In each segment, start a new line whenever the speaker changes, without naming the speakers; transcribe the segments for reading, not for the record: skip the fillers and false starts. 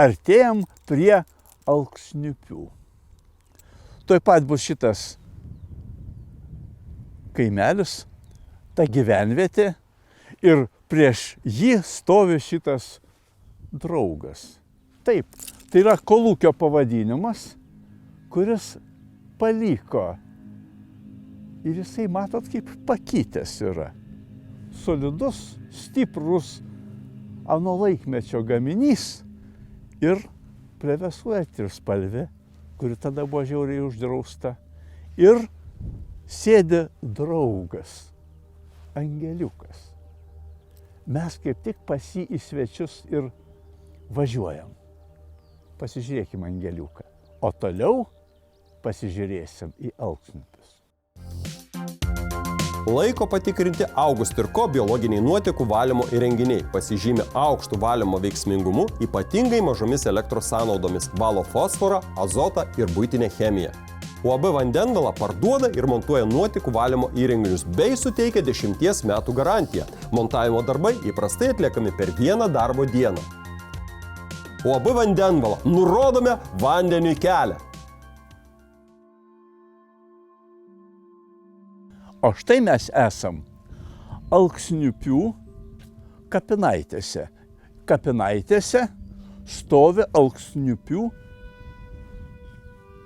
artėjam prie Alksniupių. Tuoj pat bus šitas kaimelis, ta gyvenvietė ir prieš jį stovi šitas draugas. Taip, tai yra kolūkio pavadinimas, kuris paliko. Ir jisai, matot, kaip pakitęs yra. Solidus, stiprus, ano laikmečio gaminys ir plevėsuoja trispalvė, kuri tada buvo žiauriai uždrausta. Ir sėdi draugas, angeliukas. Mes kaip tik pas jį į svečius ir važiuojam. Pasižiūrėkim angeliuką. O toliau pasižiūrėsim į Alksniupius.
Laiko patikrinti Augustirko biologiniai nuotekų valymo įrenginiai pasižymi aukštų valymo veiksmingumu, ypatingai mažomis elektros sąnaudomis, valo fosforą, azotą ir buitinę chemiją. UAB Vandenvala parduoda ir montuoja nuotekų valymo įrenginius bei suteikia 10 metų garantiją. Montavimo darbai įprastai atliekami per vieną darbo dieną. UAB Vandenvala, nurodome vandeniui kelią.
O štai mes esam Alksniupių kapinaitėse. Kapinaitėse stovi Alksniupių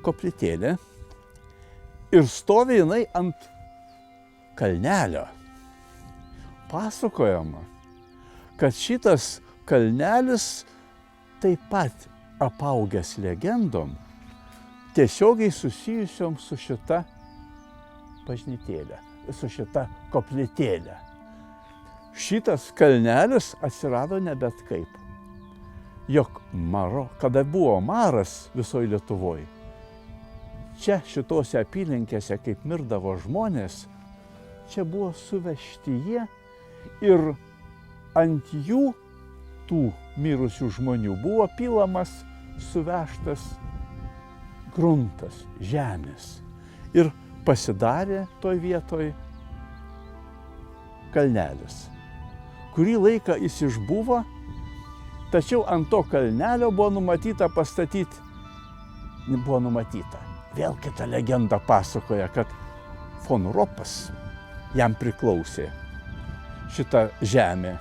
koplytėlė ir stovi jinai ant kalnelio. Pasakojama, kad šitas kalnelis taip pat apaugęs legendom, tiesiogiai susijusiom su šita bažnytėlė, su šita koplytėlė. Šitas kalnelis atsirado ne bet kaip. Jog kada buvo maras visoje Lietuvoje, čia šitose apylinkėse, kaip mirdavo žmonės, čia buvo suvežti jie ir ant jų tų mirusių žmonių buvo pilamas suvežtas gruntas, žemės. Ir pasidarė toj vietoj kalnelis. Kurį laiką jis išbuvo, tačiau ant to kalnelio buvo numatyta pastatyti, vėl kita legenda pasakoja, kad von Ropas jam priklausė šitą žemę.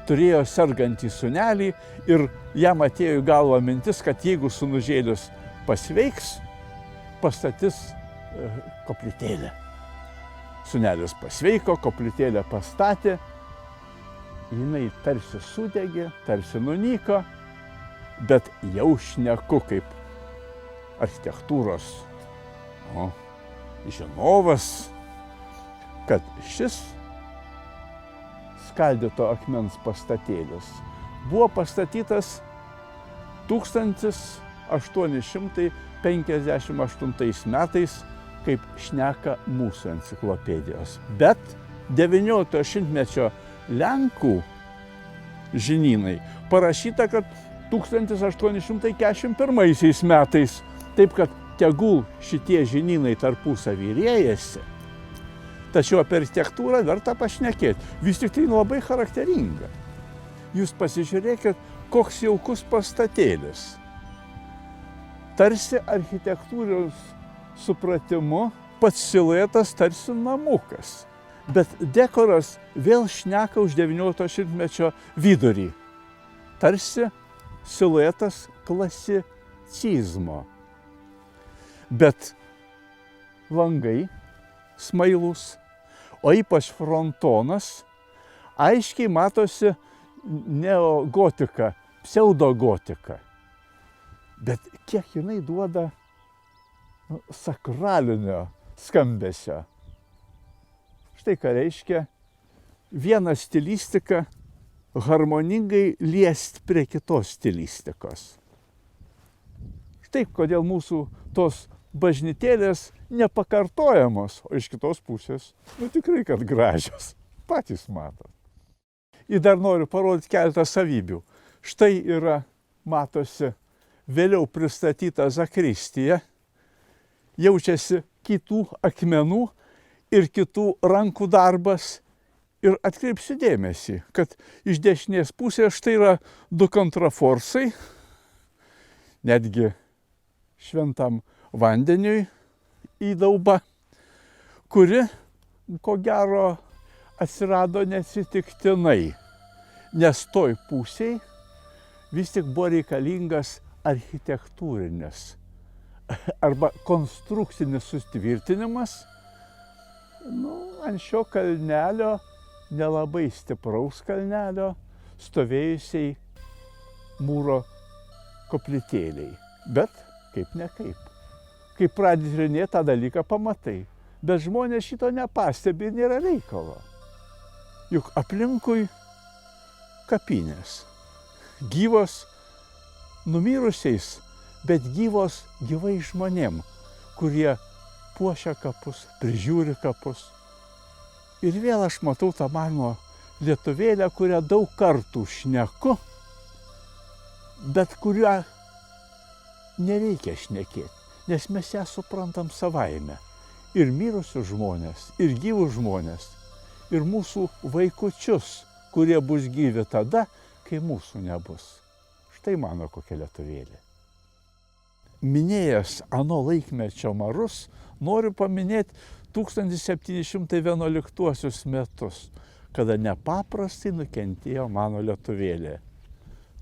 Turėjo sergantį sūnelį ir jam atėjo į galvą mintis, kad jeigu sūnužėlis pasveiks, pastatys koplytėlę. Sūnelis pasveiko, koplytėlę pastatė, jinai tarsi sudegė, tarsi nunyko, bet jau šneku kaip architektūros žinovas, kad šis skaldyto akmens pastatėlis buvo pastatytas 1858 metais, kaip šneka mūsų enciklopedijos. Bet 19 šimtmečio Lenkų žinynai parašyta, kad 1841 metais. Taip, kad tegul šitie žinynai tarpusavy riejasi. Tačiau apie architektūrą verta pašnekėti. Vis tik tai labai charakteringa. Jūs pasižiūrėkit, koks jaukus pastatėlis. Tarsi architektūros supratimu pats siluetas tarsi namukas. Bet dekoras vėl šneka už 19 šimtmečio vidurį. Tarsi siluetas klasicizmo. Bet langai smailūs, o ypač frontonas, aiškiai matosi neogotika, pseudogotika. Bet kiek jinai duoda sakralinio skambesio. Štai ką reiškia vieną stilistiką harmoningai liesti prie kitos stilistikos. Štai kodėl mūsų tos bažnytėlės nepakartojamos, o iš kitos pusės, tikrai kad gražios. Patys matot. Ir dar noriu parodyti keletą savybių. Štai yra, matosi, vėliau pristatyta zakristija. Jaučiasi kitų akmenų ir kitų rankų darbas. Ir atkreipsiu dėmesį, kad iš dešinės pusės štai yra 2 kontraforsai, netgi šventam vandeniui įdauba, kuri, ko gero, atsirado neatsitiktinai, nes toj pusėj vis tik buvo reikalingas architektūrinis arba konstrukcinis sutvirtinimas, ant šio kalnelio, nelabai stipraus kalnelio, stovėjusiai mūro koplytėliai. Bet kaip ne kaip. Kai pradedi tyrinėti tą dalyką, pamatai. Bet žmonės šito nepastebi ir nėra reikalo. Juk aplinkui kapinės. Gyvos numirusiais, bet gyvos gyvai žmonėm, kurie puošia kapus, prižiūri kapus. Ir vėl aš matau tą mano lietuvėlę, kurią daug kartų šneku, bet kurią nereikia šnekėti, nes mes ją suprantam savaime. Ir mirusius žmonės, ir gyvus žmonės, ir mūsų vaikučius, kurie bus gyvi tada, kai mūsų nebus. Štai mano kokia lietuvėlė. Minėjęs ano laikmečio marus, noriu paminėti 1711 metus, kada nepaprastai nukentėjo mano lietuvėlė.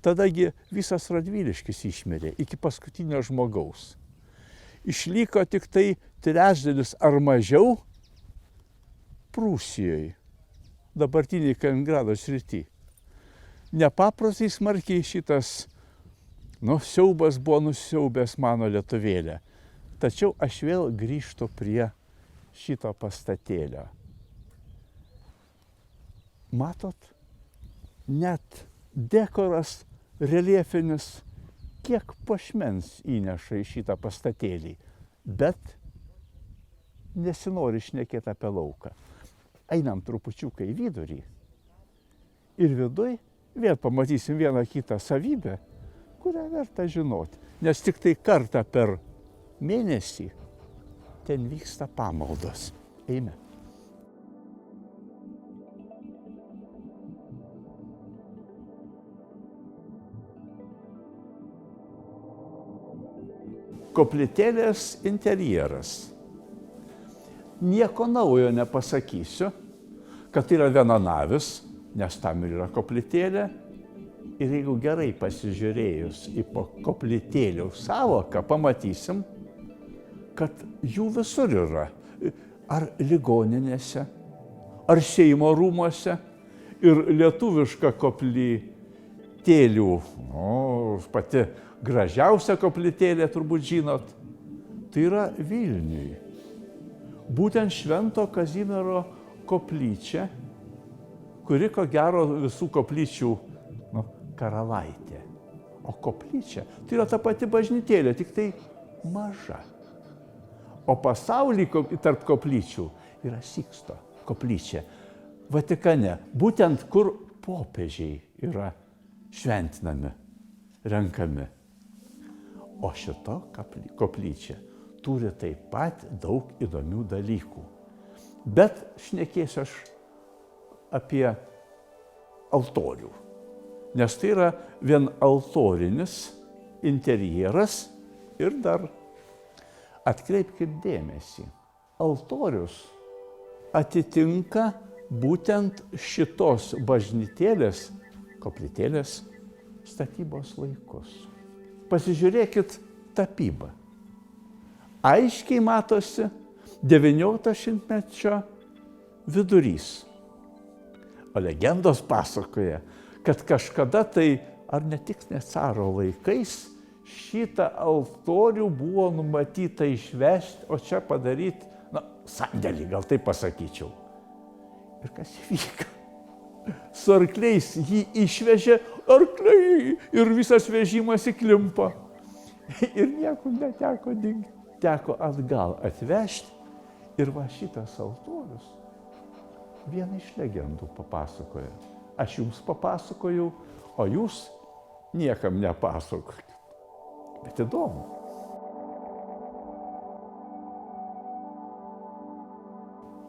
Tadagi visas Radviliškis išmirė iki paskutinio žmogaus. Išliko tik tai trečdalis ar mažiau Prūsijoje, dabartiniai Kaliningrado srity. Nepaprastai smarkiai šitas siaubas buvo nusiaubęs mano lietuvėlę. Tačiau aš vėl grįžtu prie šito pastatėlio. Matot, net dekoras reljefinis kiek puošmens įneša į šitą pastatėlį, bet nesinori šnekėti apie lauką. Einam trupučiuką į vidurį ir viduj vėl pamatysim vieną kitą savybę, kurią verta žinoti, nes tik tai kartą per mėnesį ten vyksta pamaldos. Eime. Koplytėlės interjeras. Nieko naujo nepasakysiu, kad yra vienanavis, nes tam ir yra koplytėlė. Ir jeigu gerai pasižiūrėjus į koplytėlių sąvoką, pamatysim, kad jų visur yra. Ar ligoninėse, ar Seimo rūmuose. Ir lietuviška koplytėlių, pati gražiausia koplytėlė, turbūt žinot, tai yra Vilniuje. Būtent Švento Kazimiero koplyčia, kuri ko gero visų koplyčių karalaitė. O koplyčia tai yra ta pati bažnytėlė, tik tai maža. O pasaulyje tarp koplyčių yra Siksto koplyčia Vatikane, būtent kur popiežiai yra šventinami, renkami. O šito koplyčia turi taip pat daug įdomių dalykų. Bet šnekėsiu aš apie altorių. Nes tai yra vien altorinis interjeras ir dar atkreipkit dėmesį. Altorius atitinka būtent šitos bažnytėlės, koplytėlės statybos laikus. Pasižiūrėkit tapybą. Aiškiai matosi 19 šimtmečio vidurys. O legendos pasakoja, kad kažkada tai, ar ne tik ne caro laikais, šitą altorių buvo numatyta išvežti, o čia padaryti, sandėlį, gal taip pasakyčiau. Ir kas įvyko? Su arkliais jį išvežė arkliai ir visas vežimas įklimpo. Ir nieko neteko dingti. Teko atgal atvežti ir va šitas altorius vieną iš legendų papasakoja. Aš jums papasakojau, o jūs niekam nepasakokit. Bet įdomu.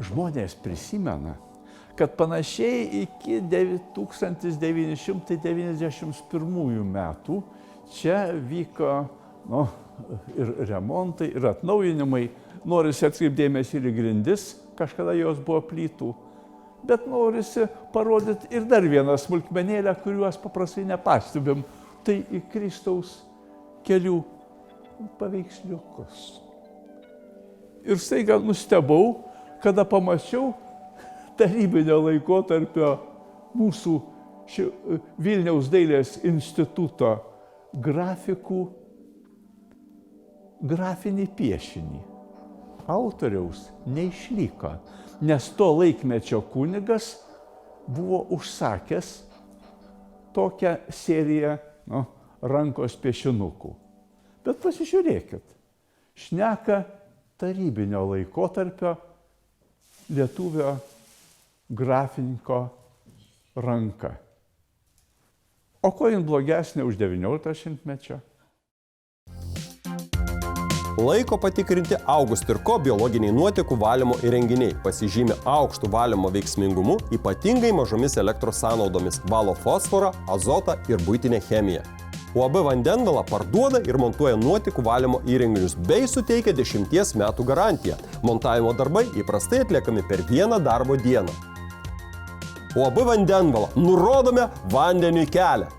Žmonės prisimena, kad panašiai iki 1991 metų Čia vyko ir remontai, ir atnaujinimai. Norisi atkreipdėmėsi ir į grindis, kažkada jos buvo plytų. Bet norisi parodyti ir dar vieną smulkmenėlę, kuriuos paprastai nepastebim. Tai į Kristaus kelių paveiksliukus. Ir staiga nustebau, kada pamačiau tarybinio laikotarpio mūsų Vilniaus dailės instituto grafinį piešinį. Autoriaus neišliko, nes to laikmečio kunigas buvo užsakęs tokią seriją rankos piešinukų. Bet pasižiūrėkit, šneka tarybinio laikotarpio lietuvio grafinko ranka. O ko jin blogesnė už 19 šimtmečio?
Laiko patikrinti August ir Co biologiniai nuotekų valymo įrenginiai pasižymi aukštų valymo veiksmingumu, ypatingai mažomis elektros sąnaudomis, valo fosforą, azotą ir buitinę chemiją. UAB Vandenvala parduoda ir montuoja nuotekų valymo įrenginius bei suteikia 10 metų garantiją. Montavimo darbai įprastai atliekami per vieną darbo dieną. UAB Vandenvala nurodome vandeniui kelią.